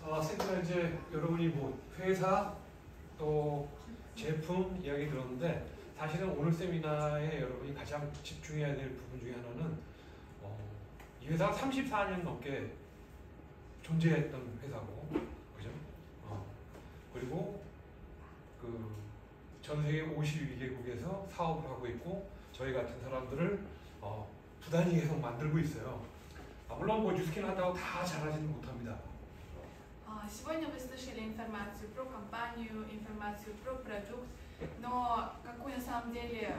세미나 이제 여러분이 뭐 회사 또 제품 이야기 들었는데 사실은 오늘 세미나에 여러분이 가장 집중해야 될 부분 중에 하나는 이 회사가 34년 넘게 존재했던 회사고, 그죠? 그리고 전 세계 52개국에서 사업을 하고 있고 저희 같은 사람들을 부단히 계속 만들고 있어요. 물론 뭐 뉴스킨 한다고 다 잘하지는 못합니다. Сегодня вы слышали информацию про компанию, информацию про продукт, но какое на самом деле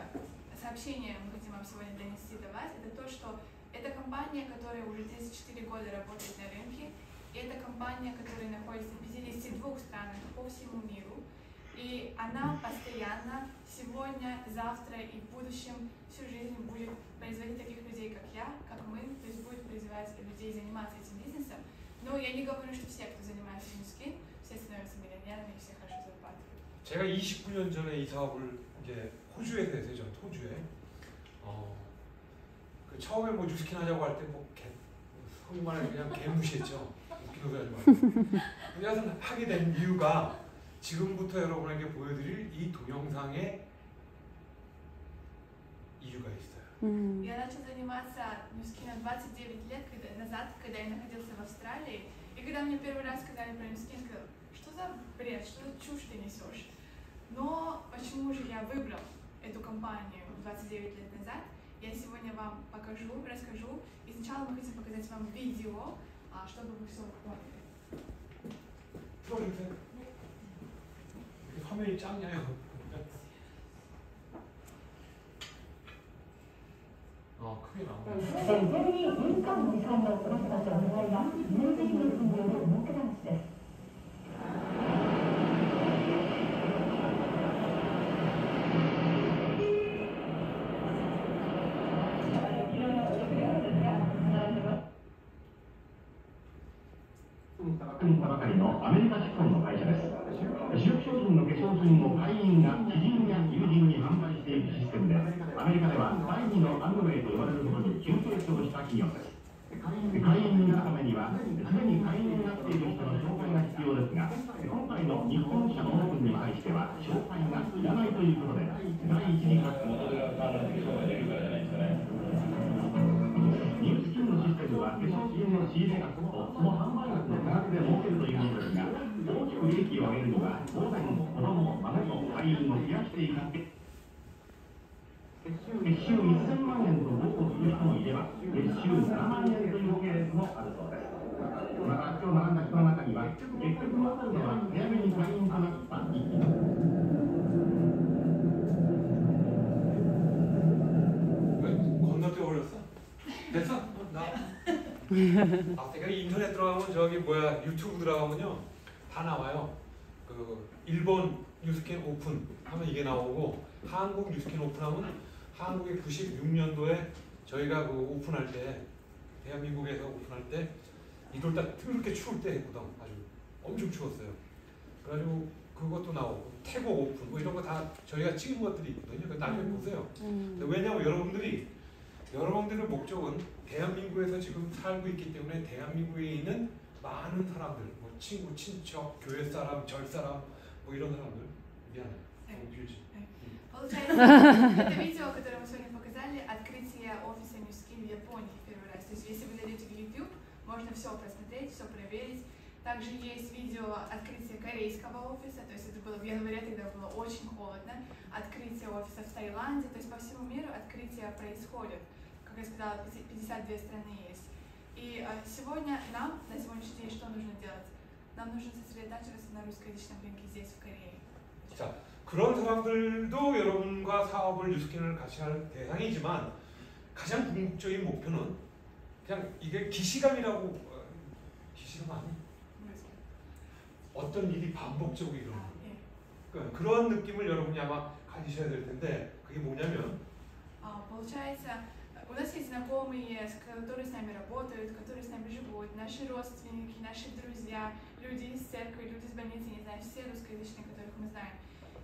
сообщение мы хотим вам сегодня донести до вас, это то, что это компания, которая уже 34 года работает на рынке, и это компания, которая находится в 52 странах по всему миру, и она постоянно сегодня, завтра и в будущем всю жизнь будет производить таких людей, как я, как мы, то есть будет призывать людей заниматься этим бизнесом. Но я не говорю, что все, кто занимается 뉴스킨, все становятся миллионерами и все хорошо зарабатывают. 제가 29년 전에 이 사업을 이제 호주에서 했어요. 전 호주에. 처음에 뭐 뉴스킨 하자고 할 때 뭐 소위 말해 그냥 개무시했죠. 웃긴 소리 하지 말고. 그래서 하게 된 이유가 지금부터 여러분에게 보여드릴 이 동영상에 이유가 있어요. Я начал заниматься 뉴스킨ом 29 лет назад, когда я находился в Австралии. И когда мне первый раз сказали про 뉴스킨, я сказала, что за бред, что за чушь ты несешь? Но почему же я выбрал эту компанию 29 лет назад? Я сегодня вам покажу, расскажу. И сначала мы хотим показать вам видео, чтобы вы все поняли. 틀어주세요. 화면이 작냐요? 크게 나오네.アメリカ資本の会社です。主力商品の化粧品を会員が知人や友人に販売しているシステムで、アメリカでは第2のアムウェイと呼ばれるほどに急成長した企業です。会員になるためには、すでに会員になっている人の紹介が必要ですが、今回の日本社のオープンに対しては紹介がいらないということで、第一にニュースキンのシステムは化粧品の仕入れ額とその販売額の価格で儲けるというものですが、大きく利益を上げるには当然子供、孫の会員を増やしていかなければ月収1000万円と豪語する人もいれば月収7万円というケースもあるそうです。また今日並んだ人の中には結局残るのは早めに会員となった一人。건너뛰어버렸어? 됐어? 제가 인터넷 들어가면 저기 뭐야 유튜브 들어가면요 다 나와요. 일본 뉴스킨 오픈 하면 이게 나오고 한국 뉴스킨 오픈하면 한국의 96년도에 저희가 오픈할 때 대한민국에서 오픈할 때 1월달 그렇게 추울 때 했거든. 아주 엄청 추웠어요. 그래가지고 그것도 나오고 태국 오픈 뭐 이런 거 다 저희가 찍은 것들이 있거든요. 나중에 보세요. 왜냐하면 여러분들의 목적은 대한민국에서 지금 살고 있기 때문에 대한민국에 있는 많은 사람들, 뭐 친구, 친척, 교회 사람, 절 사람, 뭐 이런 사람들 미안해. Получается, это видео, которое мы сегодня показали, открытие офиса 뉴스킨 в Японии в первый раз. То есть, если вы зайдете в YouTube, можно все просмотреть, все проверить. Также есть видео открытия корейского офиса, то есть это было в январе, тогда было очень холодно. Открытие офиса в Таиланде, то есть по всему миру открытия происходят. Как я сказала, 52 страны есть. И сегодня нам, на сегодняшний день, что нужно делать? Нам нужно сосредотачиваться на русскоязычном рынке здесь, в Корее. 자, 그런 사람들도 여러분과 사업을 뉴스킨을 같이 할 대상이지만 가장 궁극적인 목표는 그냥 이게 기시감이라고 기시감 아니? 어떤 일이 반복적으로 일어나는 그런 느낌을 여러분이 아마 가지셔야 될 텐데 그게 뭐냐면 Получается, у нас есть знакомые, которые с нами работают, которые с нами живут, наши родственники, наши друзья, люди из церкви, люди из больницы, не знаю, все русскоязычные, которых мы знаем.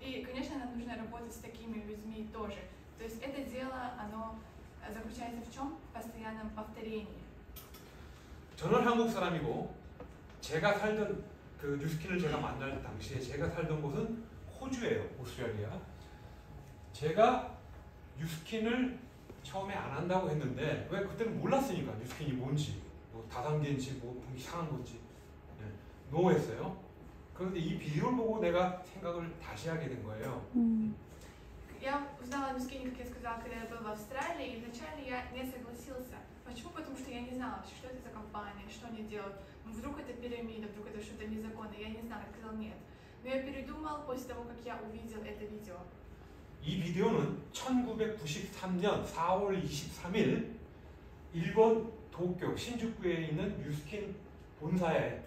И, конечно, нам нужно работать с такими людьми тоже. То есть это дело, оно заключается в чем? В постоянном повторении. 저는 한국 사람이고 제가 살던 그 뉴스킨을 제가 만날 당시에 제가 살던 곳은 호주예요. 오스트레일리아. 제가 뉴스킨을 처음에 안 한다고 했는데 왜 그때는 몰랐으니까 뉴스킨이 뭔지 뭐 다단계인지 뭐 이상한 건지 노했어요. 그런데 이 비디오를 보고 내가 생각을 다시 하게 된 거예요. Я узнала о Ньюскине, как я сказала, когда я была в Австралии, и вначале я не согласился. Почему? Потому что я не знала вообще, что это за компания, что они делают. Вдруг это пирамида, вдруг это что-то незаконное, я не знаю, я сказал нет. Но я передумал после того, как я увидел это видео. 이 비디오는 1993년 4월 23일 일본 도쿄 신주쿠에 있는 뉴스킨 본사에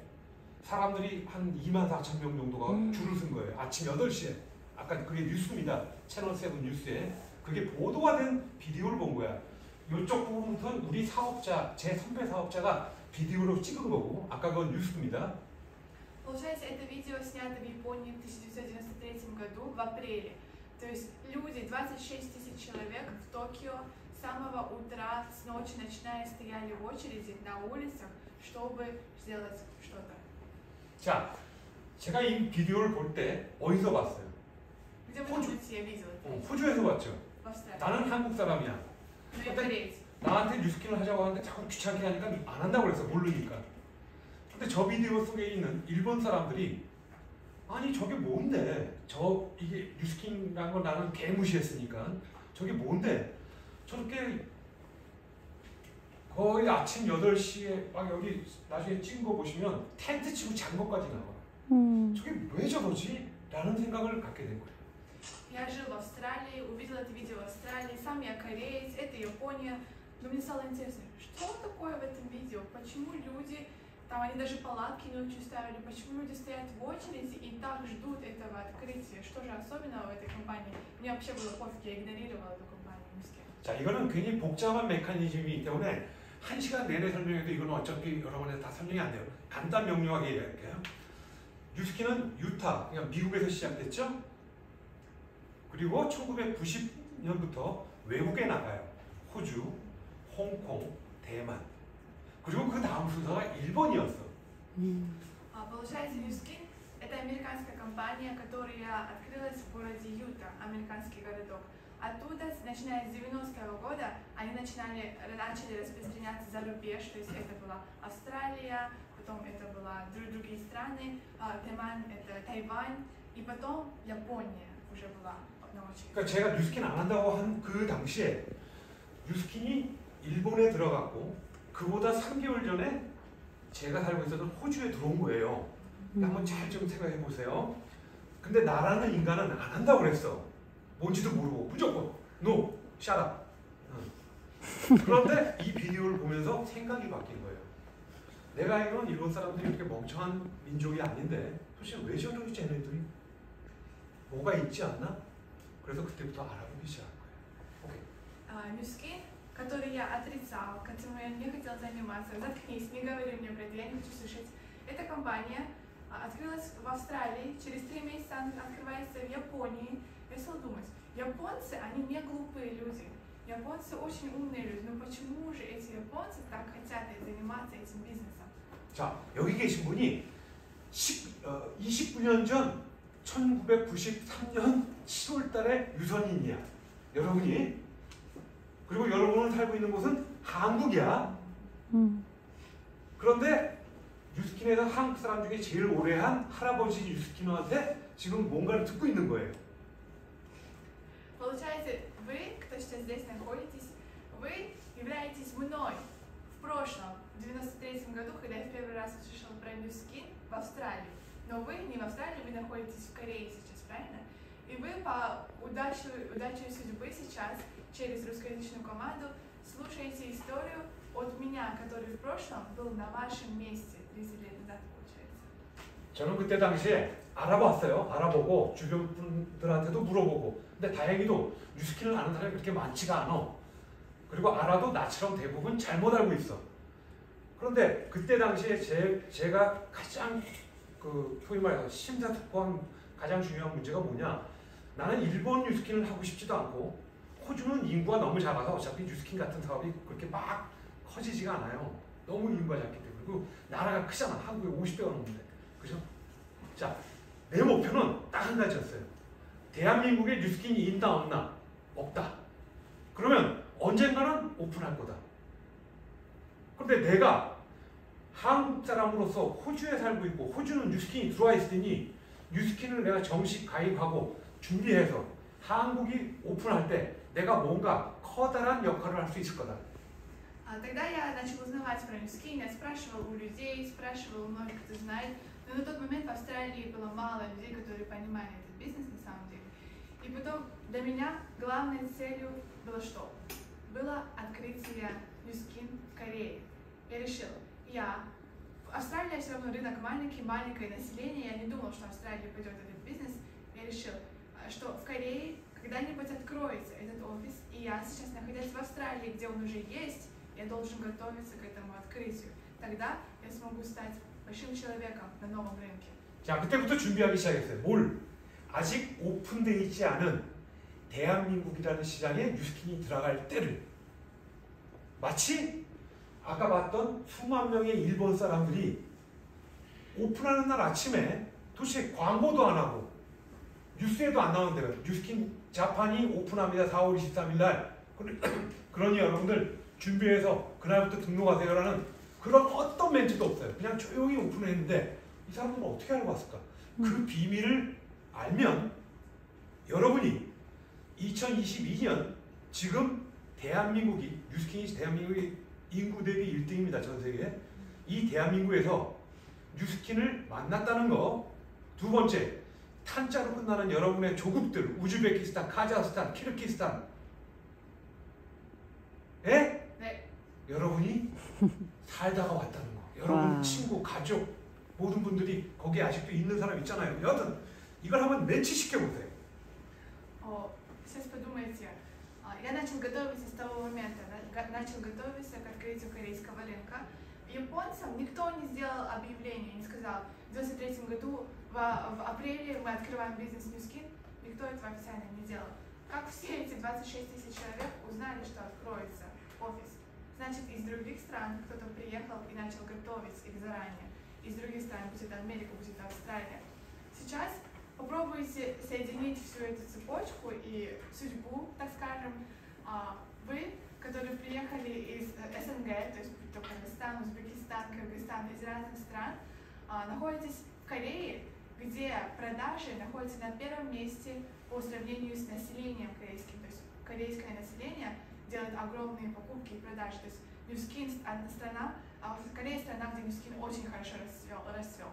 사람들이 한 24,000명 정도가 줄을 쓴 거예요. 아침 8시에. 아까 그게 뉴스입니다. 채널7 뉴스에. 그게 보도가 된 비디오를 본 거야. 이쪽 부분부터는 우리 사업자, 제 선배 사업자가 비디오로 찍은 거고 아까 그건 뉴스입니다. Получается, это видео снято в Японии в 1993 году, в апреле. То есть люди, 26 тысяч человек в Токио с самого утра, с ночи начиная, стояли в очереди на улицах, чтобы сделать что-то. 자, 제가 이 비디오를 볼 때 어디서 봤어요? Где вы думаете, я видела это? 호주에서 봤죠. В Австралии. 나는 한국 사람이야. Но я кореец. 나한테 뉴스킨을 하자고 하는데 자꾸 귀찮게 하니까 안 한다고 그래서 모르니까. 근데 저 비디오 속에 있는 일본 사람들이 아니 저게 뭔데? 이게 뉴스킨이라는 걸 나는 개무시했으니까 저게 뭔데? 저렇게 거의 아침 8시에 막 여기 나중에 찍은 거 보시면 텐트 치고 잔 것까지 나와요. 저게 왜 저러지? 라는 생각을 갖게 된 거예요. Я жил в Австралии, увидел это видео в Австралии, сам я кореец, это Япония. Но мне стало интересно, что такое в этом видео? Почему люди, там они даже палатки ночью ставили, почему люди стоят в очереди и так ждут этого открытия? Что же особенного в этой компании? Мне вообще было пофиг, я игнорировала эту компанию ни с кем. 자, 이거는 굉장히 복잡한 메커니즘이기 때문에 1시간 내내 설명해도 이건 어차피 여러분한테 다 설명이 안 돼요. 간단 명료하게 얘기할게요. 뉴스킨은 유타, 그러니까 미국에서 시작됐죠. 그리고 1990년부터 외국에 나가요. 호주, 홍콩, 대만. 그리고 그 다음 순서가 일본이었어. Получается, Ньюскин – это американская компания, которая открылась в городе Юта, американский городок. Оттуда, начиная с 90-го года, они начали распространяться за рубеж, то есть это была Австралия, потом это была другие страны, Тайвань, это Тайвань, и потом Япония уже была на очереди. 그러니까 제가 뉴스킨 안 한다고 한 그 당시에 뉴스킨이 일본에 들어갔고 그보다 3개월 전에 제가 살고 있었던 호주에 들어온 거예요. 한번 잘 좀 생각해 보세요. 근데 나라는 인간은 안 한다고 그랬어. 뭔지도 모르고 무조건 no, shut up. 그런데 이 비디오를 보면서 생각이 바뀐 거예요. 내가 알기로는 일본 사람들이 이렇게 멍청한 민족이 아닌데 도대체 왜 저러지 쟤네들이? 뭐가 있지 않나? 그래서 그때부터 알아보기 시작한 거예요. 오케이. Ньюскин, который я отрицал, которым я не хотел заниматься, заткнись, не говори мне про это, я не хочу слышать. Эта компания открылась в Австралии, через 3 месяца она открывается в Японии. Я стала думать, японцы, они не глупые люди, японцы очень умные люди, но почему же эти японцы так хотят заниматься этим бизнесом? 자, 여기 계신 분이 29년 전 1993년 7월 달에 유선인이야. 여러분이. 그리고 여러분은 살고 있는 곳은 한국이야. 그런데 뉴스킨에서 한국 사람 중에 제일 오래 한 할아버지 뉴스키너한테 지금 뭔가를 듣고 있는 거예요. Получается, вы, кто сейчас здесь находитесь, вы являетесь мной в прошлом, в 93 году, когда я в первый раз услышала про Ньюскин в Австралии. Но вы не в Австралии, вы находитесь в Корее сейчас, правильно? И вы по удаче судьбы сейчас через русскоязычную команду слушаете историю от меня, который в прошлом был на вашем месте 30 лет назад, получается. 저는 그때 당시에 알아봤어요. 알아보고 주변 분들한테도 물어보고. 근데 다행히도 뉴스킨을 아는 사람이 그렇게 많지가 않아. 그리고 알아도 나처럼 대부분 잘못 알고 있어. 그런데 그때 당시에 제가 가장 소위 말해서 심사숙고한 가장 중요한 문제가 뭐냐? 나는 일본 뉴스킨을 하고 싶지도 않고 호주는 인구가 너무 작아서 어차피 뉴스킨 같은 사업이 그렇게 막 커지지가 않아요. 너무 인구가 작기 때문에. 그리고 나라가 크잖아. 한국에 50배가 넘는데. 그죠? 자, 내 목표는 딱 한 가지였어요. 대한민국에 뉴스킨이 있나 없나? 없다. 그러면 언젠가는 오픈할 거다. 그런데 내가 한국 사람으로서 호주에 살고 있고 호주는 뉴스킨이 들어와 있으니 뉴스킨을 내가 정식 가입하고 준비해서 한국이 오픈할 때 내가 뭔가 커다란 역할을 할 수 있을 거다. Тогда я начал узнавать про Newskin, я спрашивал у людей, спрашивал у многих, кто знает. Но на тот момент в Австралии было мало людей, которые понимали этот бизнес на самом деле. И потом для меня главной целью было что? Было открытие Newskin в Корее. Я решила, Австралия все равно рынок маленький, маленькое население, я не думала, что Австралия пойдет в этот бизнес. Я решила, что в Корее когда-нибудь откроется этот офис, и я сейчас, находясь в Австралии, где он уже есть, я должен готовиться к этому открытию. Тогда я смогу стать большим человеком на новом рынке. 자, 그때부터 준비하기 시작했어요. 뭘? 아직 오픈되어 있지 않은 대한민국이라는 시장에 뉴스킨이 들어갈 때를 마치 아까 봤던 수만 명의 일본 사람들이 오픈하는 날 아침에 도대체 광고도 안 하고 뉴스에도 안 나오는데요. 뉴스킨 자판이 오픈합니다. 4월 23일 날. 그러니 여러분들 준비해서 그날부터 등록하세요라는 그런 어떤 멘트도 없어요. 그냥 조용히 오픈을 했는데 이 사람들은 어떻게 알고 왔을까? 그 비밀을 알면 여러분이 2022년 지금 대한민국이 뉴스킨이 대한민국이 인구 대비 1등입니다. 전 세계에. 이 대한민국에서 뉴스킨을 만났다는 거. 두 번째, 탄자로 끝나는 여러분의 조국들, 우즈베키스탄, 카자흐스탄, 키르기스탄. 예? 네. 여러분이 살다가 왔다는 거. 여러분 친구, 가족, 모든 분들이 거기에 아직도 있는 사람 있잖아요. 여하튼 이걸 한번 매치시켜 보세요. Сейчас подумайте. Я начал готовиться с того момента, начал готовиться к открытию корейского рынка. Японцам никто не сделал объявление, не сказал, в 1993 году в апреле мы открываем бизнес Newskin. Никто этого официально не делал. Как все эти 26 тысяч человек узнали, что откроется офис? Значит, из других стран кто-то приехал и начал готовить их заранее. Из других стран, будь это Америка, будь это Австралия. Сейчас попробуйте соединить всю эту цепочку и судьбу, так скажем. Вы, которые приехали из СНГ, то есть будь то Казахстан, Узбекистан, Кыргызстан, из разных стран, находитесь в Корее, где продажи находятся на первом месте по сравнению с населением корейским. То есть корейское население делает огромные покупки и продажи. То есть Newskin страна, в Корее страна, где Newskin очень хорошо расцвел.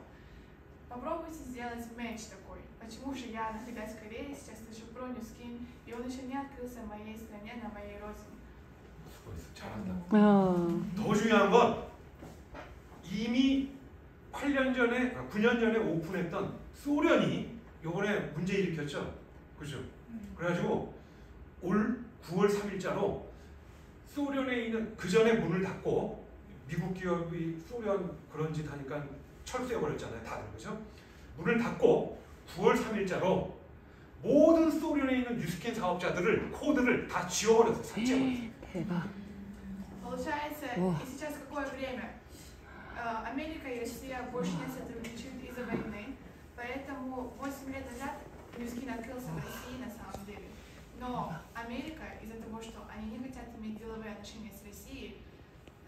Попробуйте сделать матч такой. Почему же я, находясь в Корее, сейчас слышу про Newskin, и он еще не открылся в моей стране, на моей родине. 수고했어. 잘한다. 더 중요한 건 이미 8년 전에, 9년 전에 오픈했던 소련이 요번에 문제 일으켰죠. 그죠? 그래가지고 올 9월 3일자로 소련에 있는 그 전에 문을 닫고 미국 기업이 소련 그런 짓 하니까 철수해버렸잖아요. 다들. 그죠? 문을 닫고 9월 3일자로 모든 소련에 있는 뉴스킨 사업자들을 코드를 다 지워버렸어요. 삭제해버렸어요. 대박. Получается, и сейчас какое время? Америка и Россия больше не сотрудничают из-за войны, поэтому 8 лет назад Newskin открылся в России на самом деле. Но Америка из-за того, что они не хотят иметь деловые отношения с Россией,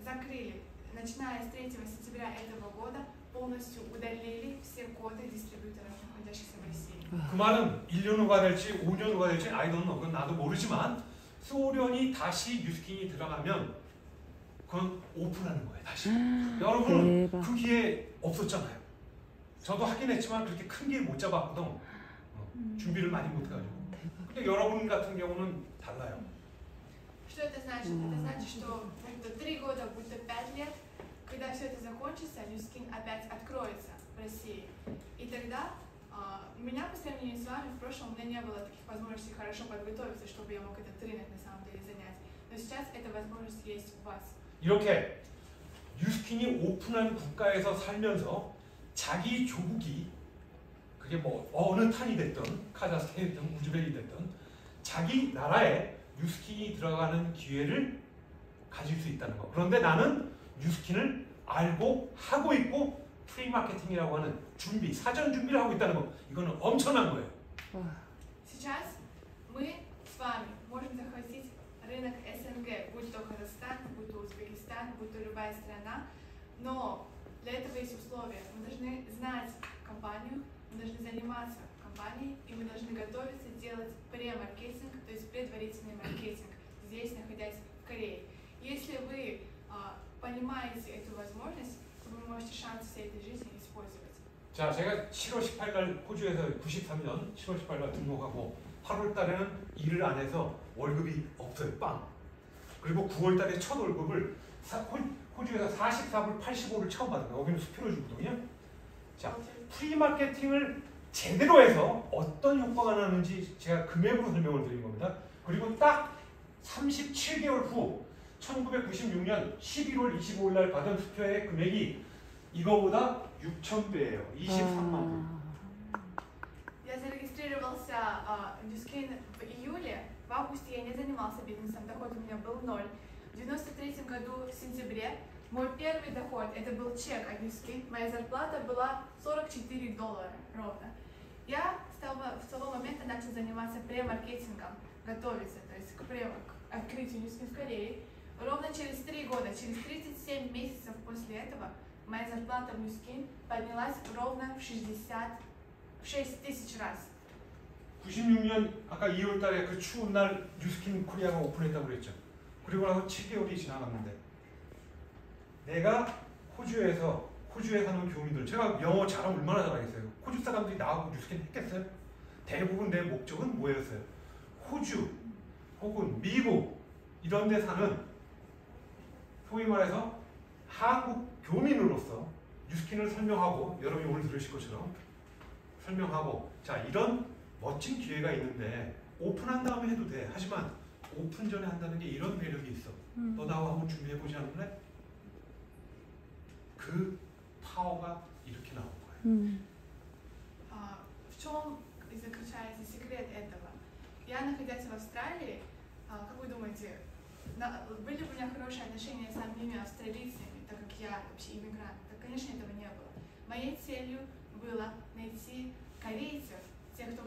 закрыли, начиная с 3 сентября этого года, полностью удалили все коды дистрибьюторов, находящихся в России. 그 말은 1년 후가 될지 5년 후가 될지 I don't know. 그건 나도 모르지만 소련이 다시 뉴스킨이 들어가면 그건 오픈하는 거예요. 다시. 여러분은 대박. 그 기회 없었잖아요. 저도 하긴 했지만 그렇게 큰 기회 못 잡았거든. 준비를 많이 못 해가지고. 근데 여러분 같은 경우는 달라요. Что это значит? Это значит, что будь то 3 года, будь то 5 лет, когда все это закончится, Newskin опять откроется в России. И тогда у меня по сравнению с вами в прошлом у меня не было таких возможностей хорошо подготовиться, чтобы я мог этот рынок на самом деле занять. Но сейчас эта возможность есть у вас. 이렇게 뉴스킨이 오픈한 국가에서 살면서 자기 조국이 그게 뭐 어느 탄이 됐든 카자흐스탄이 됐든 우즈벡이 됐든 자기 나라에 뉴스킨이 들어가는 기회를 가질 수 있다는 거. 그런데 나는 뉴스킨을 알고 하고 있고 프리마케팅이라고 하는 준비, 사전 준비를 하고 있다는 거. 이거는 엄청난 거예요. Сейчас мы с вами можем захватить рынок СНГ, будь то Казахстан, будь то Узбекистан, будь то любая страна, но для этого есть условия. Мы должны знать компанию, мы должны заниматься компанией, и мы должны готовиться делать премаркетинг, то есть предварительный маркетинг, здесь, находясь в Корее. Если вы понимаете эту возможность, то вы можете шанс всей этой жизни использовать. 자, 제가 7월 18일 호주에서 93년 7월 18일 등록하고 8월 달에는 일을 안 해서 월급이 없어요. 빵. 그리고 9월 달에 첫 월급을 호주에서 44불 85를 처음 받은 거예요. 여기는 수표로 주거든요. 자, 프리마케팅을 제대로 해서 어떤 효과가 나는지 제가 금액으로 설명을 드린 겁니다. 그리고 딱 37개월 후 1996년 11월 25일 날 받은 수표의 금액이 이거보다 6,000배예요. 23만 불. Я зарегистрировался в Ньюскин в июле. В августе я не занимался бизнесом, доход у меня был 0. В 93 году, в сентябре, мой первый доход, это был чек от Ньюскин. Моя зарплата была $44 ровно. Я с того момента начал заниматься премаркетингом, готовиться, то есть к открытию Ньюскин в Корее. Ровно через 3 года, через 37 месяцев после этого, моя зарплата в Ньюскин поднялась ровно в 6 тысяч раз. 96년 아까 2월 달에 그 추운 날 뉴스킨 코리아가 오픈했다고 그랬죠. 그리고 나서 7개월이 지나갔는데 내가 호주에 사는 교민들, 제가 영어 잘하면 얼마나 잘하겠어요. 호주 사람들이 나하고 뉴스킨 했겠어요? 대부분 내 목적은 뭐였어요? 호주 혹은 미국 이런 데 사는 소위 말해서 한국 교민으로서 뉴스킨을 설명하고, 여러분이 오늘 들으실 것처럼 설명하고, 자, 이런 멋진 기회가 있는데 오픈한 다음에 해도 돼. 하지만 오픈 전에 한다는 게 이런 매력이 있어. 너 나와 한번 준비해보지 않을래? 그 파워가 이렇게 나온 거예요. В чем заключается секрет этого? Я, находясь в Австралии, как вы думаете, были бы у меня хорошие отношения с самими австралийцами, так как я вообще иммигрант? Так, конечно, этого не было. Моей целью было найти корейцев, тех, кто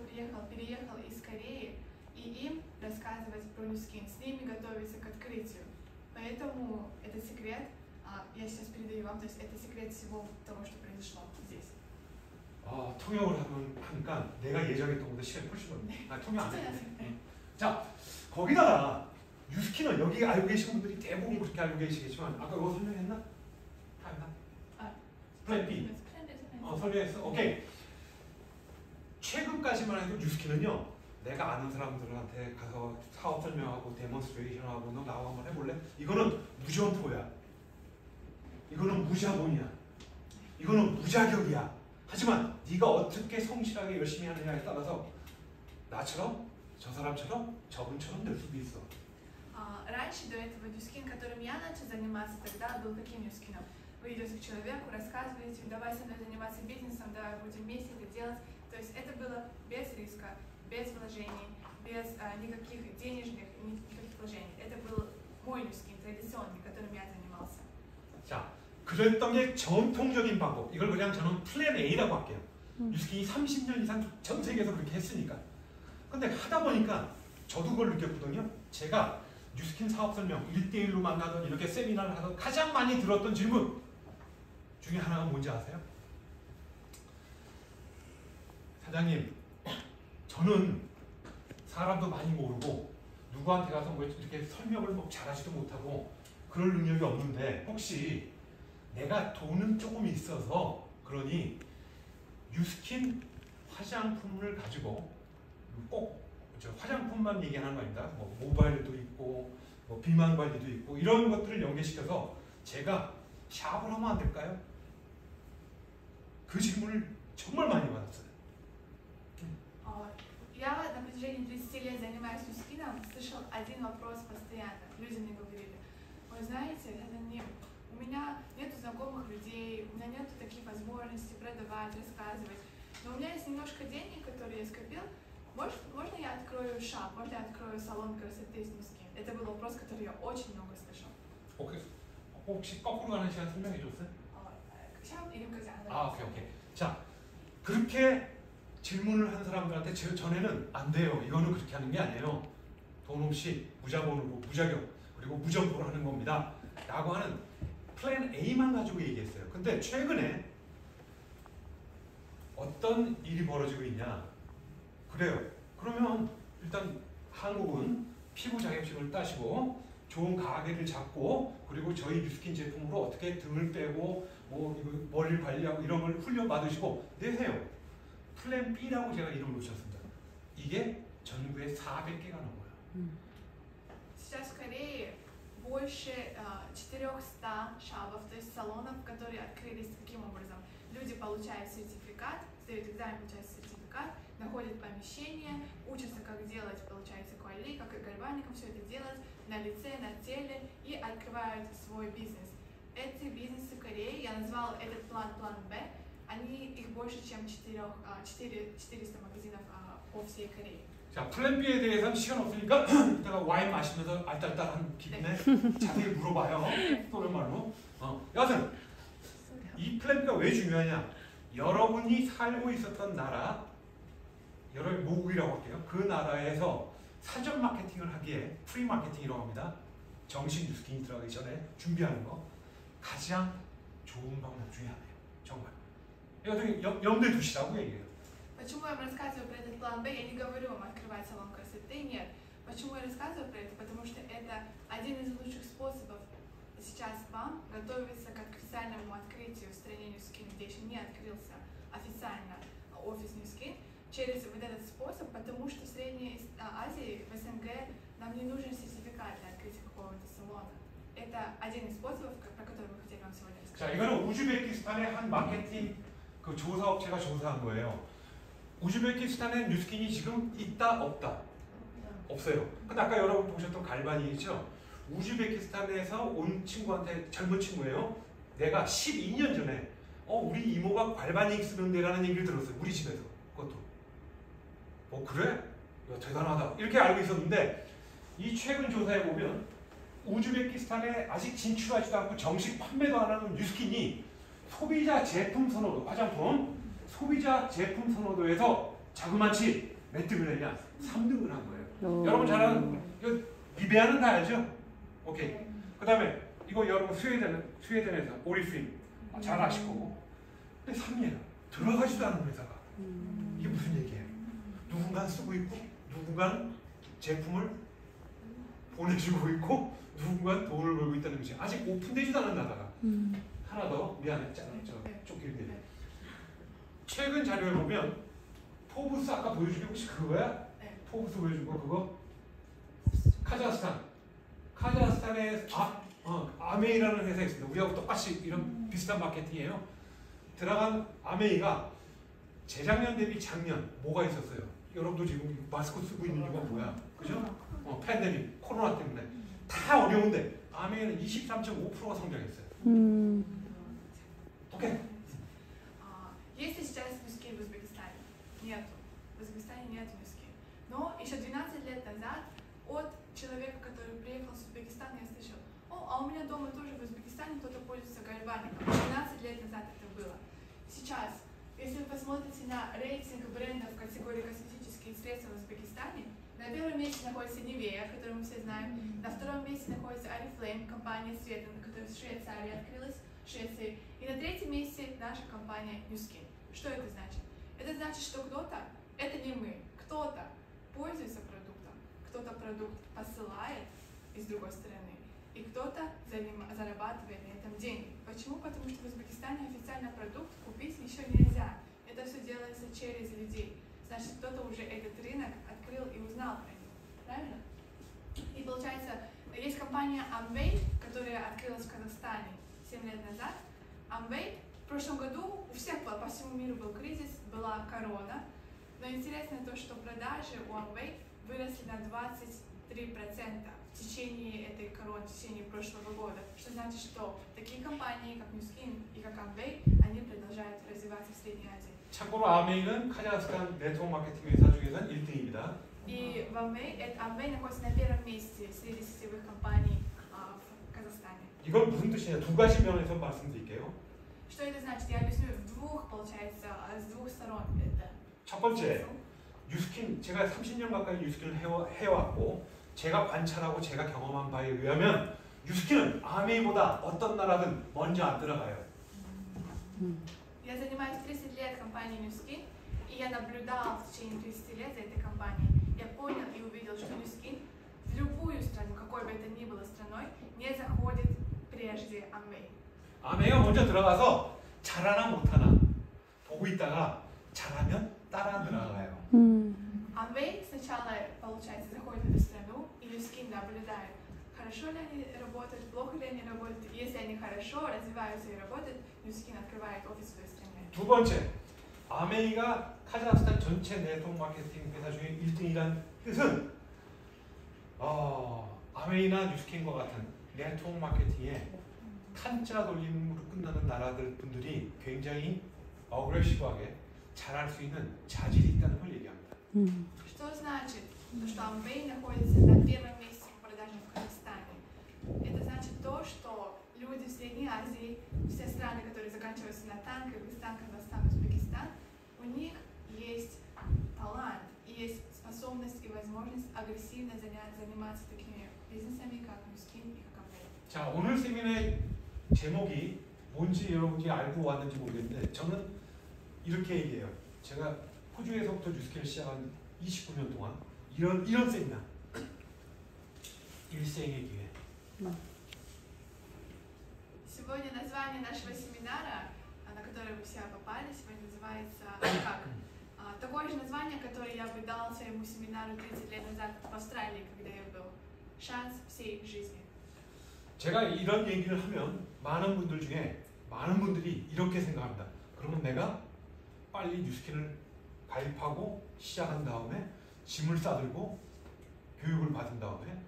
переехал из Кореи, и им рассказывать про Ньюскин, с ними готовиться к открытию. Поэтому этот секрет я сейчас передаю вам, то есть это секрет всего того, что произошло здесь. 통역을 하니까 내가 예정했던 것보다 시간이 훨씬 많네. 통역 안 했네. 자, 거기다가 뉴스킨은 여기 알고 계신 분들이 대부분 그렇게 알고 계시겠지만 아까 이거 설명했나? 다 했나? 플랜 B. 설명했어? 오케이. 최근까지만 해도 뉴스킨은요, 내가 아는 사람들한테 가서 사업 설명하고 데몬스트레이션하고 너 나와 한번 해볼래? 이거는 무점포야. 이거는 무자본이야. 이거는 무자격이야. 하지만 네가 어떻게 성실하게 열심히 하느냐에 따라서 나처럼, 저 사람처럼, 저분처럼 될 수도 있어. Раньше, до этого Ньюскин, которым я начал заниматься, тогда был каким Ньюскином? Вы идете к человеку, рассказываете, давай со мной заниматься бизнесом, давай будем вместе это делать. То есть это было без риска, без вложений, без никаких денежных, никаких вложений. Это был мой Ньюскин, традиционный, которым я занимался. 자, 그랬던 게 전통적인 방법. 이걸 그냥 저는 플랜 A라고 할게요. 뉴스킨이 30년 이상 전 세계에서 그렇게 했으니까. 근데 하다 보니까 저도 그걸 느꼈거든요. 제가 뉴스킨 사업 설명 1대1로 만나던 이렇게 세미나를 하던 가장 많이 들었던 질문 중에 하나가 뭔지 아세요? 사장님, 저는 사람도 많이 모르고 누구한테 가서 뭐 이렇게 설명을 뭐 잘하지도 못하고 그럴 능력이 없는데 혹시 내가 돈은 조금 있어서 그러니 뉴스킨 화장품을 가지고 꼭 화장품만 얘기하는 거 아닙니다. 뭐 모바일도 있고 뭐 비만 관리도 있고 이런 것들을 연계시켜서 제가 샵을 하면 안 될까요? 그 질문을 정말 많이 받았어요. Я на протяжении 30 лет занимаюсь Ньюскином, слышал один вопрос постоянно. Люди мне говорили: вы знаете, у меня нет знакомых людей, у меня нет таких возможностей продавать, рассказывать, но у меня есть немножко денег, которые я скопил. Можно я открою шап, можно я открою салон красоты с Ньюскин? Это был вопрос, который я очень много слышал. 오케이. 혹시 거꾸로 가는 시간 설명해 줬어요? Сейчас или когда? 아, 오케이. 자, 그렇게 질문을 한 사람들한테 전에는 안 돼요. 이거는 그렇게 하는 게 아니에요. 돈 없이 무자본으로 무자격 그리고 무점포로 하는 겁니다. 라고 하는 플랜 A만 가지고 얘기했어요. 근데 최근에 어떤 일이 벌어지고 있냐? 그래요. 그러면 일단 한국은 피부 자격증을 따시고 좋은 가게를 잡고 그리고 저희 뉴스킨 제품으로 어떻게 등을 빼고 뭐 이거 머리를 관리하고 이런 걸 훈련 받으시고 내세요. 플랜 B라고 제가 이름을 붙였습니다. 이게 전국에 400개가 넘어요. Сейчас в Корее больше 400 шабов, то есть салонов, которые открылись таким образом. Люди получают сертификат, сдают экзамен, получают сертификат, находят помещение, учатся, как делать, получается, куайли, как и гальваником все это делать на лице, на теле и открывают свой бизнес. Эти бизнесы в Корее, я назвала этот план Б, они, их больше, чем 400 магазинов по всей Корее. 자, 플랜 B에 대해서는 시간 없으니까 이따가 와인 마시면서 알딸딸한 기분에 자세히 물어봐요. 또 오랜만으로. 여하튼 이 플랜 B가 왜 중요하냐? 여러분이 살고 있었던 나라, 여러분 모국이라고 할게요. 그 나라에서 사전 마케팅을 하기에 프리 마케팅이라고 합니다. 정식 뉴스킨이 들어가기 전에 준비하는 거 가장 좋은 방법 중에 하나예요. 정말. 이거 염두에 두시라고 얘기해요. Почему я вам рассказываю про этот план Б? Я не говорю вам открывать салон красоты, нет. Почему я рассказываю про это? Потому что это один из лучших способов сейчас вам готовиться к официальному открытию в стране Ньюскин, где еще не открылся официально офис Ньюскин, через вот этот способ, потому что в Средней Азии, в СНГ, нам не нужен сертификат для открытия какого-то салона. Это один из способов, про который мы хотели вам сегодня рассказать. 자, 이거는 우즈베키스탄의 한 마케팅 그 조사업체가 조사한 거예요. 우즈베키스탄에 뉴스킨이 지금 있다 없다? 없어요. 근데 아까 여러분 보셨던 갈바니죠? 우즈베키스탄에서 온 친구한테 젊은 친구예요. 내가 12년 전에 우리 이모가 갈바닉 쓰는 데라는 얘기를 들었어요. 우리 집에서. 그것도. 그래? 야, 대단하다. 이렇게 알고 있었는데 이 최근 조사에 보면 우즈베키스탄에 아직 진출하지도 않고 정식 판매도 안 하는 뉴스킨이 소비자 제품 선호도, 화장품 소비자 제품 선호도에서 자그마치 몇 등을 했냐? 3등을 한 거예요. 여러분 잘 아는 이거 비베아는 다 알죠? 오케이. 그 다음에 이거 여러분 스웨덴에서 오리프림 잘 아실 거고. 근데 3위에요. 들어가지도 않은 회사가. 이게 무슨 얘기예요? 누군가 쓰고 있고 누군가 제품을 보내주고 있고 누군가 돈을 벌고 있다는 것이 아직 오픈되지도 않은 나라가. 하나 더 미안해. 쫓기는데. 최근 자료에 보면 포브스 아까 보여준 게 혹시 그거야? 네. 포브스 보여준 거 그거? 카자흐스탄에 아메이라는 회사가 있습니다. 우리하고 똑같이 이런 비슷한 마케팅이에요. 들어간 아메이가 재작년 대비 작년 뭐가 있었어요? 여러분도 지금 마스크 쓰고 있는 이유가 뭐야? 그죠? 팬데믹, 코로나 때문에 다 어려운데 아메이는 23.5%가 성장했어요. 오케이. Есть ли сейчас Ньюскин в Узбекистане? Нету. В Узбекистане нет Ньюскин. Но еще 12 лет назад от человека, который приехал с Узбекистана, я слышал, а у меня дома тоже в Узбекистане кто-то пользуется гальваником. 12 лет назад это было. Сейчас, если вы посмотрите на рейтинг брендов в категории косметические средства в Узбекистане, на первом месте находится Nivea, которую мы все знаем. На втором месте находится Oriflame, компания света, которая в Швейцарии открылась, в Швеции. И на третьем месте наша компания Ньюскин. Что это значит? Это значит, что кто-то, это не мы, кто-то пользуется продуктом, кто-то продукт посылает из другой стороны, и кто-то зарабатывает на этом деньги. Почему? Потому что в Узбекистане официально продукт купить еще нельзя. Это все делается через людей. Значит, кто-то уже этот рынок открыл и узнал про него. Правильно? И получается, есть компания Amway, которая открылась в Казахстане 7 лет назад. Amway в прошлом году у всех по всему миру был кризис, была корона. Но интересно то, что продажи у Amway выросли на 23% в течение этой короны, в течение прошлого года. Что значит, что такие компании, как Ньюскин и как Amway, они продолжают развиваться в Средней Азии. 참고로 아메이는 카자흐스탄 네트워크 마케팅 회사 중에서는 1등입니다. И в Amway находится на первом месте среди сетевых компаний в Казахстане. 이건 무슨 뜻이냐? 두 가지 면에서 말씀드릴게요. Что это значит? Я объясню в двух, получается, с двух сторон это. 첫 번째, 뉴스킨 제가 30년 가까이 뉴스킨을 해왔고 제가 관찰하고 제가 경험한 바에 의하면 뉴스킨은 아메이보다 어떤 나라든 먼저 안 들어가요. Я занимаюсь 30 лет компанией Newskin, и я наблюдал в течение 30 лет за этой компанией. Я понял и увидел, что Newskin в любую страну, какой бы это ни было страной, не заходит прежде Amway. 아메이가 먼저 들어가서 잘하나 못하나 보고 있다가 잘하면 따라 들어가요. Amway сначала, получается, заходит в эту страну, и Newskin наблюдает, хорошо ли они работают, плохо ли они работают. Если они хорошо развиваются и работают, Newskin открывает офис в своей стране. 두 번째, 아메이가 카자흐스탄 전체 네트워크 마케팅 회사 중에 1등이란 뜻은 아메이나 뉴스킨과 같은 네트워크 마케팅에 탄자 돌림으로 끝나는 나라들 분들이 굉장히 어그레시브하게 잘할 수 있는 자질이 있다는 걸 얘기합니다. Что значит, что Amway находится на первом месте по продажам в Казахстане? Это значит то, что люди в Средней Азии, все страны, которые заканчиваются на тан, Кыргызстан, Казахстан, Узбекистан, у них есть талант, есть способность и возможность агрессивно заниматься такими бизнесами, как Newskin и как Amway. 자, 오늘 세미나의 제목이 뭔지 여러분이 알고 왔는지 모르겠는데 저는 이렇게 얘기해요. 제가 호주에서부터 뉴스킨을 시작한 29년 동안 이런 세미나 일생의 기회. Сегодня название нашего семинара, на которое вы все попали, сегодня называется как? Такое же название, которое я бы дала своему семинару 30 лет назад в Австралии, когда я был. Шанс всей жизни. 제가 이런 얘기를 하면 많은 분들 중에 많은 분들이 이렇게 생각합니다. 그러면 내가 빨리 뉴스킨을 가입하고 시작한 다음에 짐을 싸들고 교육을 받은 다음에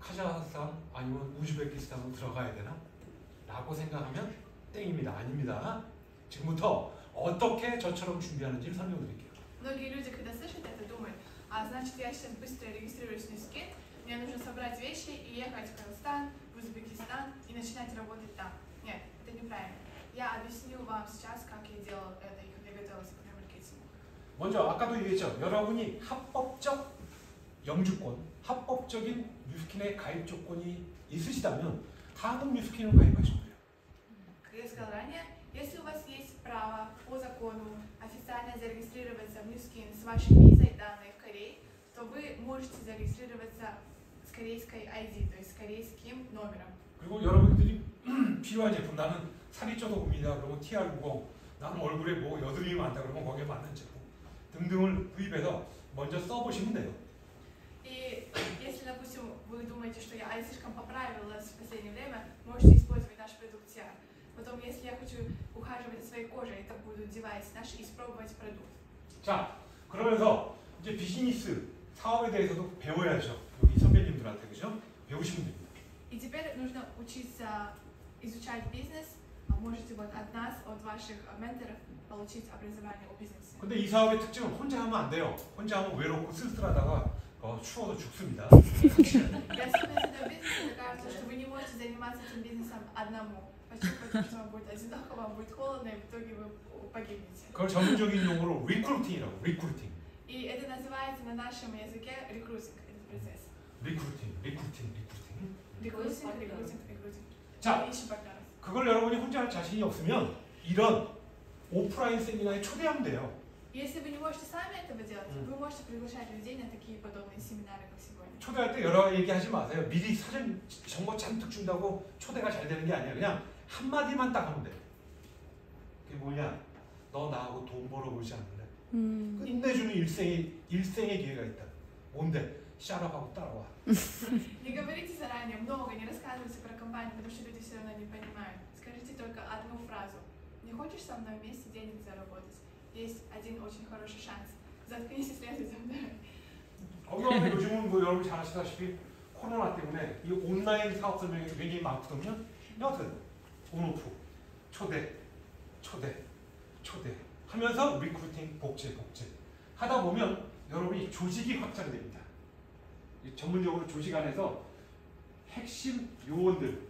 카자흐스탄 아니면 우즈베키스탄으로 들어가야 되나? 라고 생각하면 땡입니다. 아닙니다. 지금부터 어떻게 저처럼 준비하는지를 설명드릴게요. Многие люди, когда слышат это, думают, значит, я сейчас быстро регистрируюсь в Newskin, мне нужно собрать вещи и ехать в Казахстан, в Узбекистан и начинать работать там. Нет, это неправильно. Я объясню вам сейчас, как я делал это и как я готовилась к маркетингу. 먼저 아까도 얘기했죠. 여러분이 합법적 영주권, 합법적인 뉴스킨의 가입 조건이 있으시다면 한국 뉴스킨을 가입하시면 돼요. Как я сказала ранее, если у вас есть право по закону официально зарегистрироваться в Newskin с вашей визой, данной в Корее, то вы можете зарегистрироваться с корейской ID, то есть с корейским номером. 그리고 여러분들이 필요한 제품, 나는 살이 쪄서 고민이다 그러면 TR90, 나는 얼굴에 뭐 여드름이 많다 그러면 거기에 맞는 제품 등등을 구입해서 먼저 써보시면 돼요. И если, допустим, вы думаете, что я слишком поправилась в последнее время, можете использовать наш продукт TR. Потом, если я хочу ухаживать за своей кожей, это буду девайс наш и испробовать продукт. 자, 그러면서 이제 비즈니스 사업에 대해서도 배워야죠. 여기 선배님들한테 그죠? 배우시면 됩니다. И теперь нужно учиться изучать бизнес. Можете вот от нас, от ваших менторов получить образование о бизнесе. 근데 이 사업의 특징은 혼자 하면 안 돼요. 혼자 하면 외롭고 쓸쓸하다가 추워서 죽습니다. И особенность этого бизнеса, мне кажется, что вы не можете заниматься этим бизнесом одному. Почему? Потому что вам будет одиноко, вам будет холодно, и в итоге вы погибнете. 그걸 전문적인 용어로 리크루팅이라고, 리크루팅. И это называется на нашем языке рекрутинг, этот процесс. 리크루팅. Рекрутинг. 자, Мы ищем партнеров. 그걸 여러분이 혼자 할 자신이 없으면 이런 오프라인 세미나에 초대하면 돼요. Если вы не можете сами этого делать, вы можете приглашать людей на такие подобные семинары, как сегодня. 초대할 때 여러 얘기하지 마세요. 미리 사전 정보 잔뜩 준다고 초대가 잘 되는 게 아니라 그냥 한마디만 딱 하면 돼요. 그게 뭐냐? 너 나하고 돈 벌어보지 않을래? 끝내주는 일생의 기회가 있다. 뭔데? 샤랍하고 따라와. Не говорите заранее много, не рассказывайте про компанию, потому что люди все равно не понимают. Скажите только одну фразу. Не хочешь со мной вместе денег заработать? Есть один очень хороший шанс. Заткнись и следуй за мной. 거기가 요즘은 뭐 여러분 잘 아시다시피 코로나 때문에 이 온라인 사업 설명이 굉장히 많거든요. 여튼 온오프 초대 하면서 리크루팅 복제 하다 보면 여러분이 조직이 확장됩니다. 전문적으로 조직 안에서 핵심 요원들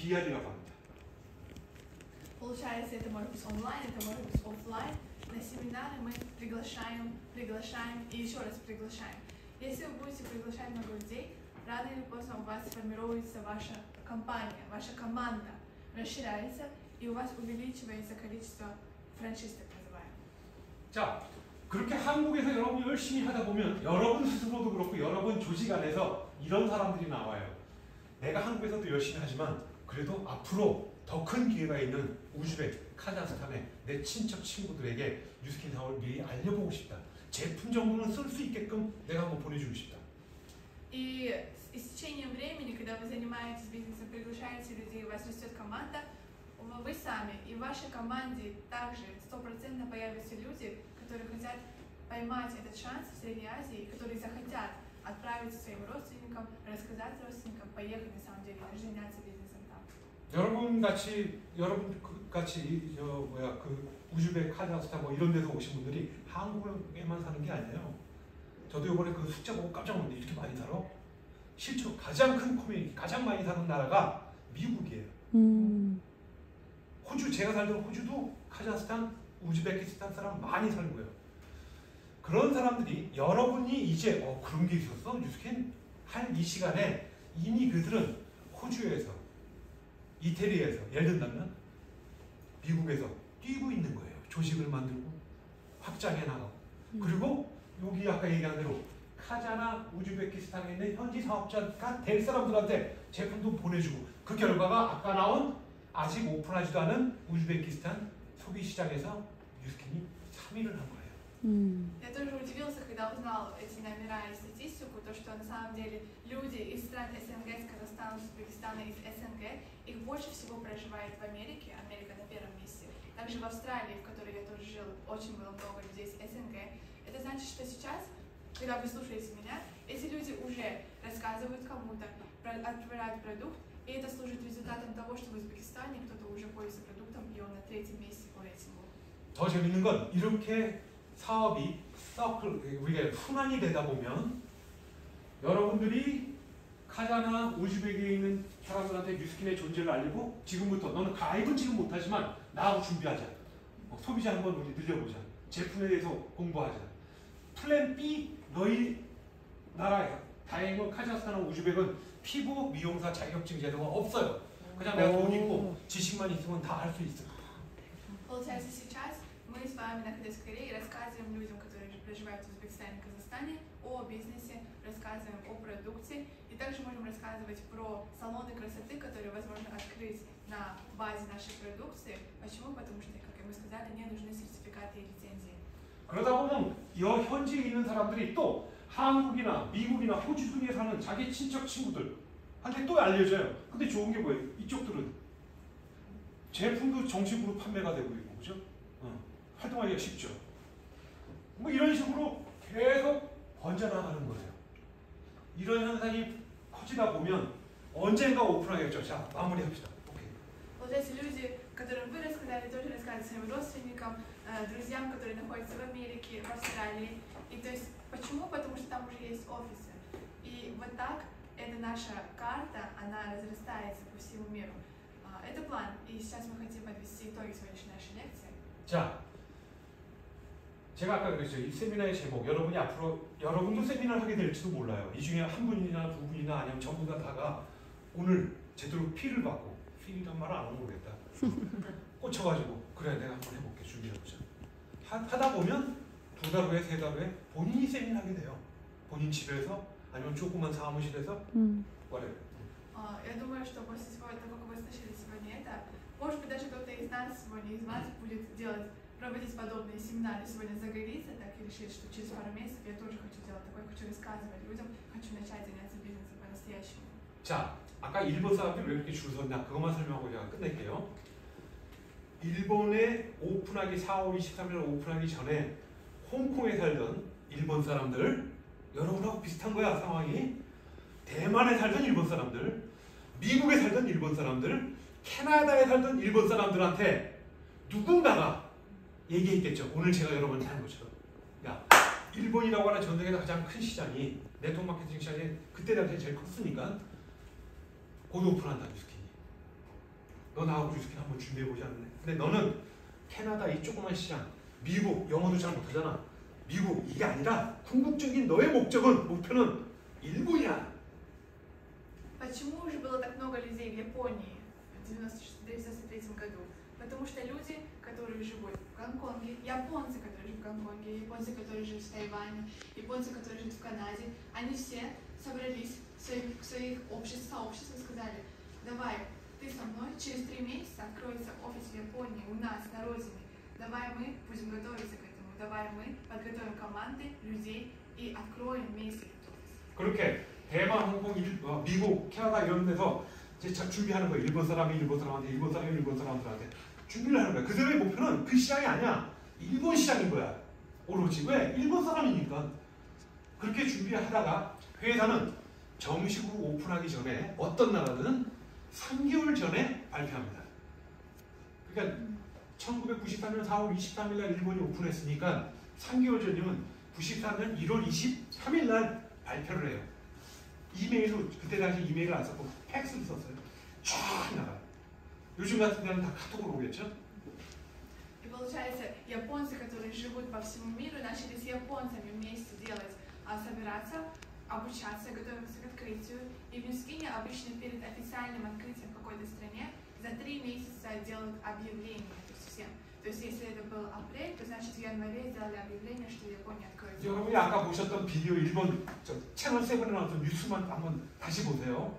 BR이라고 합니다. Получается, это может быть онлайн, это может быть офлайн. На семинары мы приглашаем и еще раз приглашаем. Если вы будете приглашать много людей, рано или поздно у вас формируется ваша компания, ваша команда расширяется, и у вас увеличивается количество франшиз, так называемых. 자, 그렇게 한국에서 여러분이 열심히 하다 보면 여러분 스스로도 그렇고 여러분 조직 안에서 이런 사람들이 나와요. 내가 한국에서도 열심히 하지만 그래도 앞으로 더 큰 기회가 있는 우즈벡, 카자흐스탄의 내 친척 친구들에게 뉴스킨 사업을 미리 알려보고 싶다. 제품 정도는 쓸 수 있게끔 내가 한번 보내주고 싶다. И с течением времени, когда вы занимаетесь бизнесом, приглашаете людей, у вас растет команда, вы сами и в вашей команде также 100% появятся люди, которые хотят поймать этот шанс в Средней Азии, которые захотят отправить своим родственникам, рассказать родственникам, поехать на самом деле, заняться бизнесом там. 여러분 같이 그 우즈벡, 카자흐스탄 뭐 이런 데서 오신 분들이 한국에만 사는 게 아니에요. 저도 이번에 그 숫자 보고 깜짝 놀랐는데 이렇게 많이 살아? 실제로 가장 큰 커뮤니티, 가장 많이 사는 나라가 미국이에요. 호주, 제가 살던 호주도 카자흐스탄, 우즈베키스탄 사람 많이 살고요. 그런 사람들이 여러분이 이제 그런 게 있었어? 뉴스캔? 할 이 시간에 이미 그들은 호주에서, 이태리에서, 예를 든다면 미국에서 뛰고 있는 거예요. 조직을 만들고 확장해 나가고 그리고 여기 아까 얘기한 대로 카자나 우즈베키스탄에 있는 현지 사업자가 될 사람들한테 제품도 보내주고 그 결과가 아까 나온 아직 오픈하지도 않은 우즈베키스탄 소비 시장에서 뉴스캔이 3위를 한 거예요. Я тоже удивился, когда узнал эти номера и статистику, то что на самом деле люди из стран СНГ, из Казахстана, Узбекистана, из СНГ, их больше всего проживает в Америке, Америка на первом месте. Также в Австралии, в которой я тоже жил, очень было много людей из СНГ. Это значит, что сейчас, когда вы слушаете меня, эти люди уже рассказывают кому-то, отправляют продукт, и это служит результатом того, что в Узбекистане кто-то уже пользуется продуктом, и он на 3-м месте по рейтингу. 더 재밌는 건 이렇게 사업이 우리가 순환이 되다 보면 여러분들이 카자나 우즈벡에 있는 사람들한테 뉴스킨의 존재를 알리고 지금부터 너는 가입은 지금 못하지만 나하고 준비하자. 소비자 한번 우리 늘려보자. 제품에 대해서 공부하자. 플랜 B 너희 나라에 다행히 카자흐스탄과 우즈벡은 피부 미용사 자격증 제도가 없어요. 그냥 내가 돈 있고 지식만 있으면 다 할 수 있어. Получается, сейчас мы с вами, находясь в Корее, рассказываем людям, которые проживают в Узбекистане и Казахстане, о бизнесе, рассказываем о продукции. И также можем рассказывать про салоны красоты, которые возможно открыть на базе нашей продукции. Почему? Потому что, как мы сказали, не нужны сертификаты и лицензии. 그러다 보면 현지에 있는 사람들이 또 한국이나 미국이나 호주 등에 사는 자기 친척 친구들한테 또 알려줘요. 근데 좋은 게 뭐예요? 이쪽들은 제품도 정식으로 판매가 되고 있고, 그죠? 활동하기가 쉽죠. 뭐 이런 식으로 계속 번져나가는 거예요. 이런 현상이 커지다 보면 언젠가 오픈하겠죠. 자, 마무리합시다. 오케이. Получается, люди, которым вы рассказали, тоже рассказывают своим родственникам, друзьям, которые находятся в Америке, в Австралии. И то есть, почему? Потому что там уже есть офисы. И вот так эта наша карта, она разрастается по всему миру. Это план. И сейчас мы хотим подвести итоги сегодняшней нашей лекции. 자, 제가 아까 그랬죠. 이 세미나의 제목, 여러분이 앞으로 여러분도 세미나를 하게 될지도 몰라요. 이 중에 한 분이나 두 분이나 아니면 전부 다가 오늘 제대로 피를 받고, 피란 말은 안 하는 거겠다. 꽂혀가지고 그래 내가 한번 해볼게 준비해보자. 하다 보면 2달 후에 3달 후에 본인이 세미나 하게 돼요. 본인 집에서 아니면 조그만 사무실에서 whatever. Я думаю, что после того, как вы слышали сегодня это, может быть, даже кто-то из нас сегодня, из вас будет проводить подобные семинары, сегодня загорится так и решит, что через пару месяцев я тоже хочу делать такое, хочу рассказывать людям, хочу начать заняться бизнесом по-настоящему. 자, 아까 일본 사람들이 왜 이렇게 줄 섰냐 그것만 설명하고 제가 끝낼게요. 일본에 오픈하기 4월 23일 오픈하기 전에 홍콩에 살던 일본 사람들 여러분하고 비슷한 거야 상황이. 대만에 살던 일본 사람들, 미국에 살던 일본 사람들, 캐나다에 살던 일본 사람들한테 누군가가 얘기했겠죠. 오늘 제가 여러분한테 하는 것처럼. 야, 일본이라고 하는 전 세계에서 가장 큰 시장이 네트워크 마케팅 시장이 그때 당시에 제일 컸으니까 곧 오픈한다 뉴스킨이. 너 나하고 뉴스킨 한번 준비해보지 않을래? 근데 너는 캐나다 이 조그만 시장, 미국 영어도 잘 못하잖아. 미국 이게 아니라 궁극적인 너의 목표는 일본이야. Почему же было так много людей в Японии в 1993 году? Потому что люди, которые живут в Гонконге, японцы, которые живут в Гонконге, японцы, которые живут в Тайване, японцы, которые живут в Канаде, они все собрались в своих сообществах и сказали: давай, ты со мной, через 3 месяца откроется офис в Японии у нас на родине, давай мы будем готовиться к этому, давай мы подготовим команды, людей и откроем вместе этот офис. 그렇게 대만, 홍콩, 미국, 캐나다 이런 데서 이제 준비하는 거예요. 일본 사람이 일본 사람한테, 일본 사람이 일본 사람들한테 준비를 하는 거야. 그들의 목표는 그 시장이 아니야. 일본 시장인 거야. 오로지. 왜? 일본 사람이니까. 그렇게 준비하다가 회사는 정식으로 오픈하기 전에 어떤 나라들은 3개월 전에 발표합니다. 그러니까 1993년 4월 23일 날 일본이 오픈했으니까 3개월 전이면 93년 1월 23일 날 발표를 해요. 이메일로, 그때 당시 이메일을 안 썼고 팩스를 썼어요. 쫙 나가요. 요즘 같은 데는 다 카톡으로 오겠죠? И получается, японцы, которые живут по всему миру, начали с японцами вместе делать, собираться, обучаться, готовиться к открытию. И в Ньюскине обычно перед официальным открытием в какой-то стране за 3 месяца делают объявление, то есть всем. То есть если это был апрель, то значит в январе сделали объявление, что Япония откроется. 여러분이 아까 보셨던 비디오 일본 채널 7에 나왔던 뉴스만 한번 다시 보세요.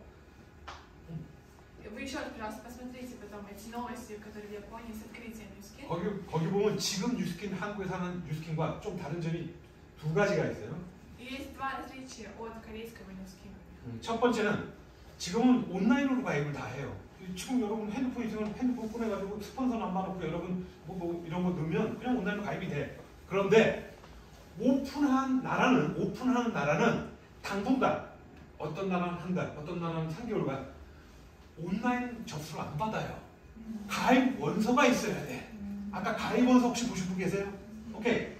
Вы еще раз, пожалуйста, посмотрите потом эти новости, которые в Японии с открытием Ньюскин. 거기 보면 지금 뉴스킨 한국에 사는 뉴스킨과 좀 다른 점이 2가지가 있어요. И есть 2 различия от корейского Ньюскина. 첫 번째는 지금은 온라인으로 가입을 다 해요. 지금 여러분 핸드폰 있으면 핸드폰 꺼내가지고 스폰서 남겨놓고 여러분 뭐 이런 거 넣으면 그냥 온라인으로 가입이 돼. 그런데 오픈하는 나라는 당분간 어떤 나라는 한 달, 어떤 나라는 3개월간 온라인 접수를 안 받아요. 가입 원서가 있어야 돼. 아까 가입 원서 혹시 보신 분 계세요? 오케이.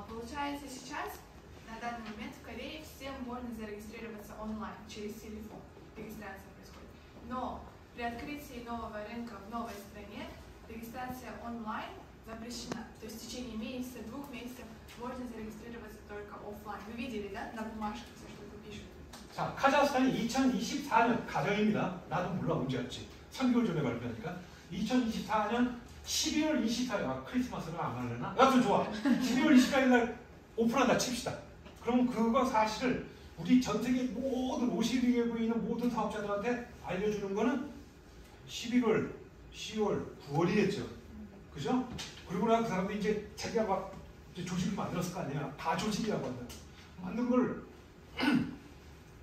Получается, сейчас, на данный момент, в Корее всем можно зарегистрироваться онлайн, через телефон. Регистрация происходит. Но при открытии нового рынка в новой стране регистрация онлайн запрещена. То есть в течение месяца, 2 месяцев можно зарегистрироваться только офлайн. Вы видели, да, на бумажке все, что тут пишут? 자, 카자흐스탄이 2024년 가정입니다. 나도 몰라 언제였지. 3개월 전에 발표하니까 2024년 12월 24일 크리스마스를 안 하려나? 여하튼 좋아. 12월 24일 날 오픈한다 칩시다. 그럼 그거 사실을 우리 전 세계 모든 52개국에 있는 모든 사업자들한테 알려주는 거는 11월, 10월, 9월이겠죠. 그죠? 그리고 나서 그 사람들이 이제 자기가 막 이제 조직을 만들었을 거 아니야. 다 조직이라고 한다. 만든 걸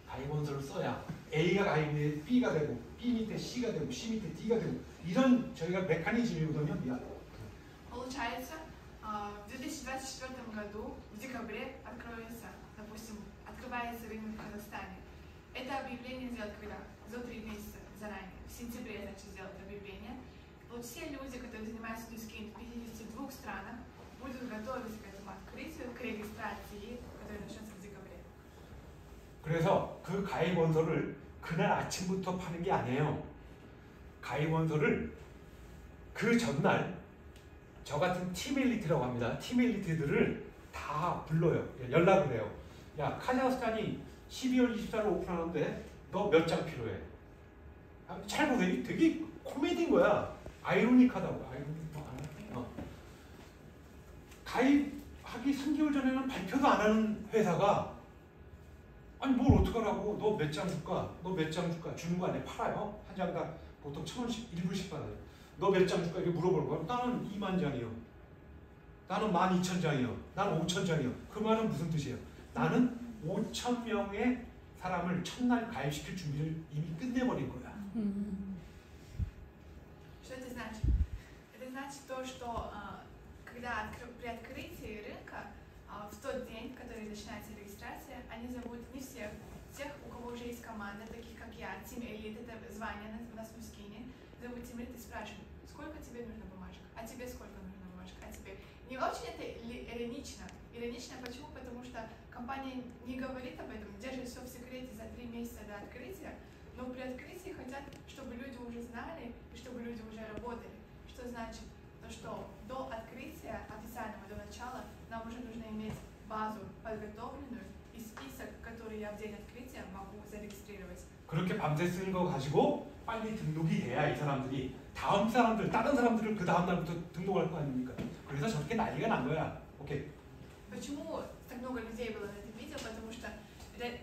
가입 원서를 써야 A가 가입이 B가 되고 B 밑에 C가 되고 C 밑에 D가 되고 이런 저희가 메커니즘이거든요. 미안. Получается, в 2024 году, в декабре, откроется, допустим, открывается рынок в Казахстане. Это объявление сделать когда? За 3 месяца заранее. В сентябре, значит, сделать объявление. Вот все люди, которые занимаются Ньюскин в 52 странах, будут готовиться к этому открытию, к регистрации, которая начнется в декабре. 그래서 그 가입 원서를 그날 아침부터 파는 게 아니에요. 가입 원서를 그 전날 저 같은 팀 엘리트라고 합니다. 팀 엘리트들을 다 불러요. 연락을 해요. 야, 카자흐스탄이 12월 24일 오픈하는데 너 몇 장 필요해? 잘 보세요. 되게 코미디인 거야. 아이러니하다고. 가입하기 3개월 전에는 발표도 안 하는 회사가 아니 뭘 어떡하라고 너 몇 장 줄까? 너 몇 장 줄까? 주는 거 아니야? 팔아요. 한 장당 보통 1,000원씩 1불씩 받아요. 너 몇 장 줄까? 이렇게 물어보는 거야. 나는 2만 장이요. 나는 12,000장이요. 나는 5,000장이요. 그 말은 무슨 뜻이에요? 나는 5,000명의 사람을 첫날 가입시킬 준비를 이미 끝내버린 거야. Что это значит? Это значит то, что когда при открытии рынка, в тот день, в который начинается регистрация, они зовут не всех, тех, у кого уже есть команда, таких как я, Team Elite, это звание у нас в Ньюскине, зовут Team Elite и спрашивают, сколько тебе нужно бумажек, а тебе сколько нужно бумажек, а тебе... Не очень это иронично. Иронично почему? Потому что компания не говорит об этом, держит все в секрете за 3 месяца до открытия, Но при открытии хотят, чтобы люди уже знали и чтобы люди уже работали. Что значит? То, что до открытия официального, до начала, нам уже нужно иметь базу подготовленную и список, который я в день открытия могу зарегистрировать. 그렇게 밤새 쓰는 거 가지고 빨리 등록이 돼야 이 사람들이 다음 사람들, 다른 사람들을 그 다음 날부터 등록할 거 아닙니까? 그래서 저렇게 난리가 난 거야. 오케이. Почему так много людей было на этом видео? Потому что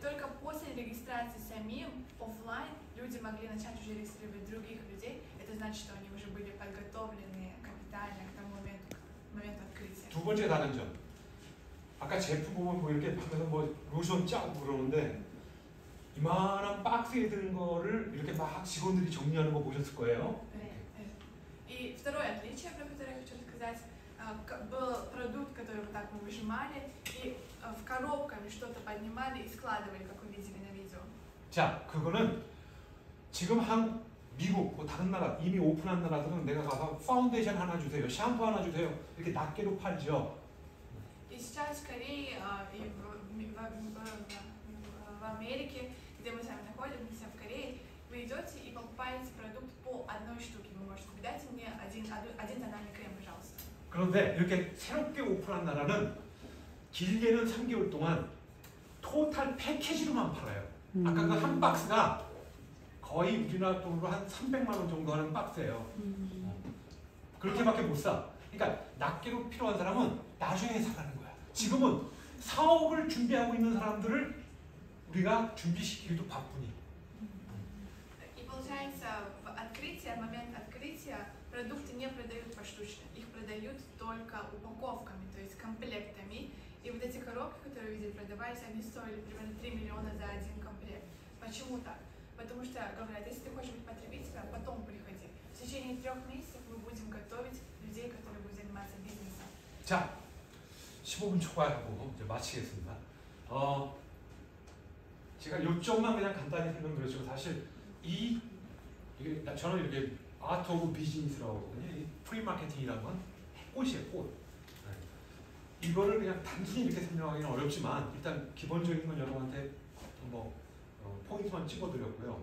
только после регистрации самим офлайн люди могли начать уже регистрировать других людей. Это значит, что они уже были подготовлены капитально к тому моменту открытия. 두 번째 다른 점. 아까 제품 보면 뭐 이렇게 밖에서 뭐 로션 짜고 그러는데 이만한 박스에 든 거를 이렇게 막 직원들이 정리하는 거 보셨을 거예요. И второе отличие, про которое я хочу сказать, был продукт, который вот так мы выжимали и в коробками что-то поднимали и складывали, как вы видели на видео. 자, 그거는 지금 미국, 뭐 다른 나라 이미 오픈한 나라들은 내가 가서 파운데이션 하나 주세요, 샴푸 하나 주세요 이렇게 낱개로 팔죠. И сейчас в Корее и в Америке, где мы с вами находимся, в Корее, вы идете и покупаете продукт по одной штуке. Вы можете сказать, дайте мне один тональный крем, пожалуйста. 그런데 이렇게 새롭게 오픈한 나라는 길게는 3개월 동안 토탈 패키지로만 팔아요. 아까 그 한 박스가 거의 우리나라 돈으로 한 300만 원 정도 하는 박스예요. 그렇게밖에 못 사. 그러니까 낱개로 필요한 사람은 나중에 사가는 거야. 지금은 사업을 준비하고 있는 사람들을 우리가 준비시키기도 바쁘니. И получается, в момент открытия продукты не продают поштучно, их продают только упаковками, то есть комплектами. И вот эти коробки, которые вы видели, продавались, они стоили примерно 3 миллиона за один комплект. Почему так? Потому что говорят, если ты хочешь быть потребителем, потом приходи. В течение 3 месяцев мы будем готовить людей, которые будут заниматься бизнесом. 자, 15분 초과하고 이제 마치겠습니다. 제가 요점만 그냥 간단히 설명드렸지만 사실 이게 저는 이렇게 아트 오브 비즈니스라고 하거든요. 이 프리마케팅이라는 건 꽃이에요, 꽃. 네. 이거를 그냥 단순히 이렇게 설명하기는 어렵지만 일단 기본적인 건 여러분한테 뭐 포인트만 찍어드렸고요.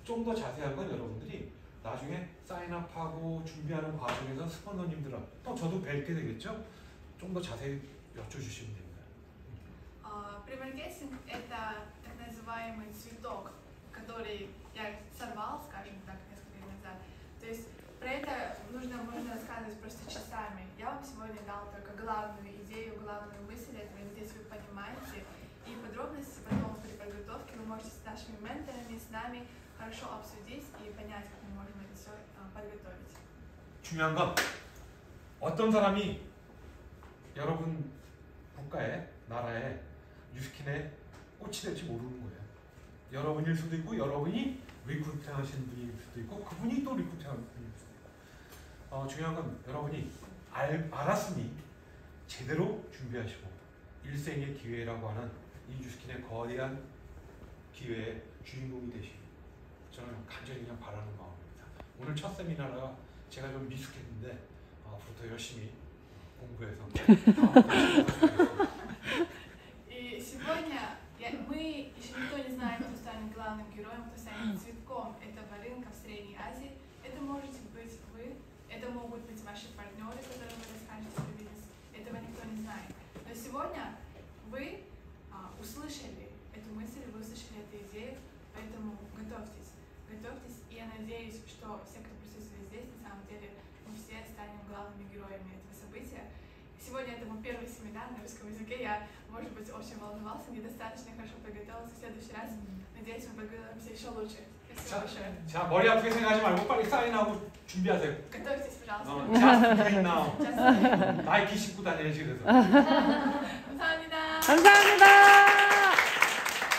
좀 더 자세한 건 여러분들이 나중에 사인업하고 준비하는 과정에서 스폰서님들은 또 저도 뵙게 되겠죠? 좀 더 자세히 여쭤주시면 됩니다. Примаркетинг – это так называемый цветок, который я сорвал, скажем так, несколько лет назад. То есть про это можно рассказывать просто часами. Я вам сегодня дал только главную идею, главную мысль этого, и надеюсь, вы понимаете. И подробности потом при подготовке вы можете с нашими менторами, с нами хорошо обсудить и понять, как мы можем это все подготовить. 중요한 건 어떤 사람이 여러분 국가에, 나라에 뉴스킨에 꽃이 될지 모르는 거예요. 여러분일 수도 있고 여러분이 리크루팅 하시는 분일 수도 있고 그분이 또 리크루팅 하는 분일 수도 있고 중요한 건 여러분이 알았으니 제대로 준비하시고 일생의 기회라고 하는 이 뉴스킨의 거대한 기회의 주인공이 되시길 저는 간절히 그냥 바라는 마음입니다. 오늘 첫 세미나가 제가 좀 미숙했는데 앞으로 더 열심히 공부해서 И сегодня мы еще никто не знает, кто станет главным героем, кто станет цветком этого рынка в Средней Азии. Это можете быть вы, это могут быть ваши партнеры, которым вы расскажете свой бизнес. Этого никто не знает. Но сегодня вы услышали эту мысль, вы услышали эту идею, поэтому готовьтесь. Готовьтесь, и я надеюсь, что все, кто присутствует здесь, на самом деле мы все станем главными героями этого события. Сегодня это был первый семинар на русском языке. Я, может быть, очень волновался, недостаточно хорошо подготовился. В следующий раз, надеюсь, мы подготовимся еще лучше. Спасибо большое. 자, 머리 아프게 생각하지 말고 빨리 사인하고 준비하세요. Готовьтесь, пожалуйста. Just do it now. 나이키 신고 다녀야지 그래서. 감사합니다. 감사합니다.